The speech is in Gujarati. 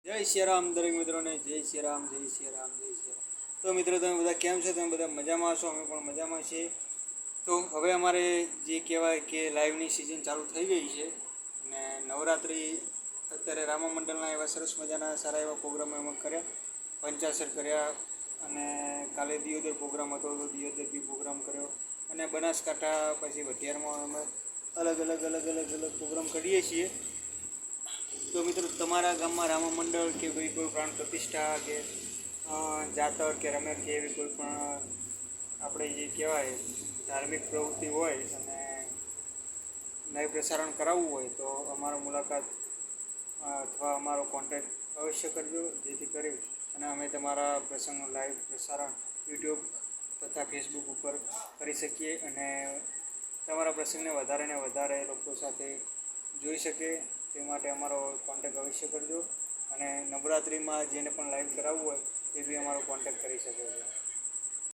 જય શ્રી રામ દરેક મિત્રોને જય શ્રી રામ જય શ્રી રામ જય શ્રી રામ. તો મિત્રો તમે બધા કેમ છો? તમે બધા મજામાં છો? અમે પણ મજામાં છીએ. તો હવે અમારે જે કહેવાય કે લાઈવની સિઝન ચાલુ થઈ ગઈ છે અને નવરાત્રિ અત્યારે રામા મંડળના એવા સરસ મજાના સારા એવા પ્રોગ્રામો અમે કર્યા, પંચાસર કર્યા અને કાલે દિયોદર પ્રોગ્રામ હતો તો દિયોદર બી પ્રોગ્રામ કર્યો અને બનાસકાંઠા પછી વઢિયારમાં અમે અલગ અલગ પ્રોગ્રામ કરીએ છીએ. તો મિત્રો તમારા ગામમાં રામા મંડળ કે ભાઈ કોઈ પ્રાણ પ્રતિષ્ઠા કે જાતર કે રમેર કે એવી કોઈ પણ આપણે જે કહેવાય ધાર્મિક પ્રવૃત્તિ હોય અને લાઈવ પ્રસારણ કરાવવું હોય તો અમારો મુલાકાત અથવા અમારો કોન્ટેક્ટ અવશ્ય કરજો, જેથી કરી અને અમે તમારા પ્રસંગનું લાઈવ પ્રસારણ યુટ્યુબ તથા ફેસબુક ઉપર કરી શકીએ અને તમારા પ્રસંગને વધારે ને વધારે લોકો સાથે જોઈ શકે તે માટે અમારો કોન્ટેક્ટ અવશ્ય કરજો અને નવરાત્રિમાં જેને પણ લાઈવ કરાવવું હોય એ બી અમારો કોન્ટેક્ટ કરી શકે છે.